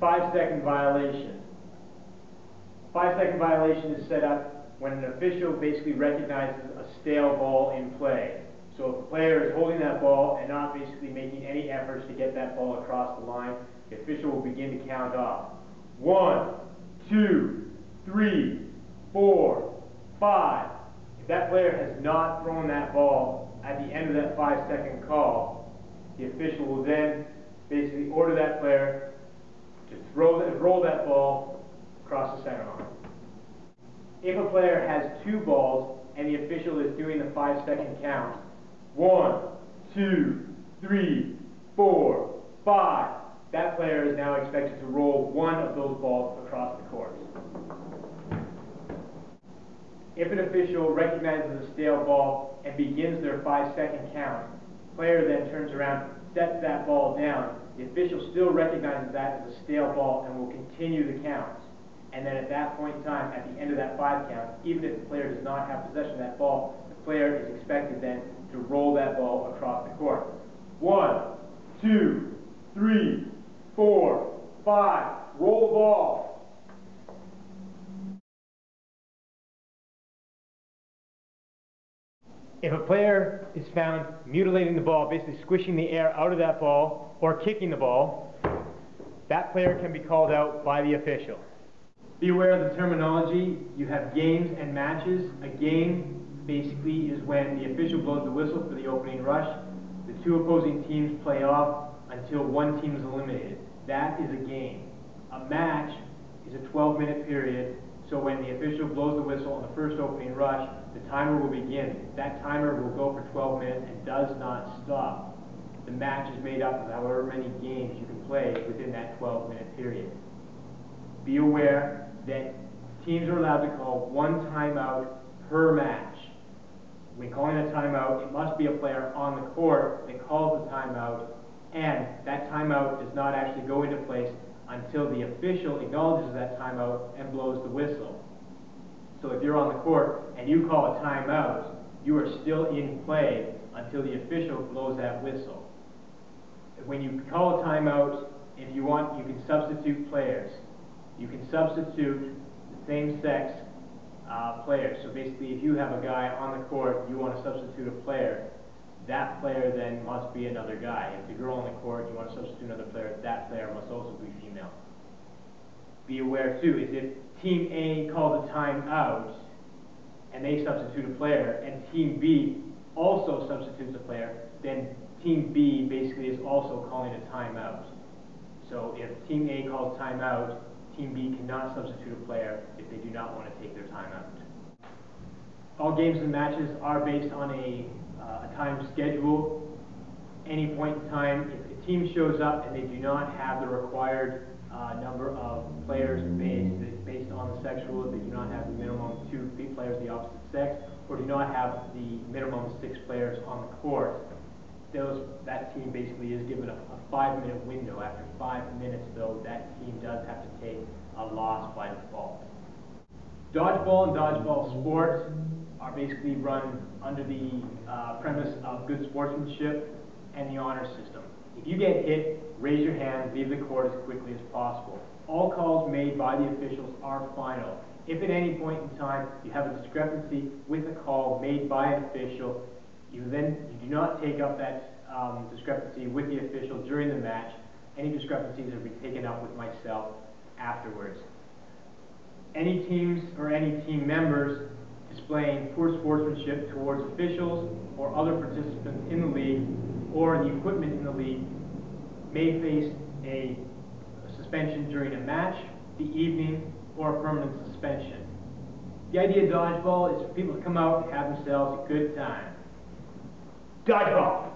5-second violation. 5-second violation is set up when an official basically recognizes a stale ball in play. So if a player is holding that ball and not basically making any efforts to get that ball across the line, the official will begin to count off. 1, 2, 3, 4, 5. If that player has not thrown that ball at the end of that 5-second call, the official will then basically order that player to roll that ball across the center line. If a player has 2 balls and the official is doing the 5-second count, 1, 2, 3, 4, 5, that player is now expected to roll one of those balls across the court. If an official recognizes a stale ball and begins their 5-second count, the player then turns around, sets that ball down. The official still recognizes that as a stale ball and will continue the count. And then at that point in time, at the end of that 5 count, even if the player does not have possession of that ball, the player is expected then to roll that ball across the court. 1, 2, 3, 4, 5. Roll the ball. If a player is found mutilating the ball, basically squishing the air out of that ball or kicking the ball, that player can be called out by the official. Be aware of the terminology. You have games and matches. A game basically is when the official blows the whistle for the opening rush. The 2 opposing teams play off until one team is eliminated. That is a game. A match is a 12-minute period, so when the official blows the whistle on the first opening rush, the timer will begin. That timer will go for 12 minutes and does not stop. The match is made up of however many games you can play within that 12-minute period. Be aware that teams are allowed to call 1 timeout per match. When calling a timeout, it must be a player on the court that calls the timeout, and that timeout does not actually go into place until the official acknowledges that timeout and blows the whistle. So if you're on the court and you call a timeout, you are still in play until the official blows that whistle. When you call a timeout, if you want, you can substitute players. You can substitute the same-sex players. So basically, if you have a guy on the court, you want to substitute a player, that player then must be another guy. If the girl on the court, you want to substitute another player, that player must also be female. Be aware too, is if Team A calls a timeout and they substitute a player, and Team B also substitutes a player, then Team B basically is also calling a timeout. So if Team A calls timeout, Team B cannot substitute a player if they do not want to take their timeout. All games and matches are based on a time schedule. Any point in time, if a team shows up and they do not have the required number of players based on the sex rule, if they do not have the minimum 2 players of the opposite sex, or do not have the minimum 6 players on the court, that team basically is given a 5-minute window. After 5 minutes, though, that team does have to take a loss by default. Dodgeball and DodgeballSport are basically run under the premise of good sportsmanship and the honor system. If you get hit, raise your hand, leave the court as quickly as possible. All calls made by the officials are final. If at any point in time you have a discrepancy with a call made by an official, you do not take up that discrepancy with the official during the match. Any discrepancies will be taken up with myself afterwards. Any teams or any team members displaying poor sportsmanship towards officials or other participants in the league or the equipment in the league may face a suspension during a match, the evening, or a permanent suspension. The idea of dodgeball is for people to come out and have themselves a good time. Dodgeball!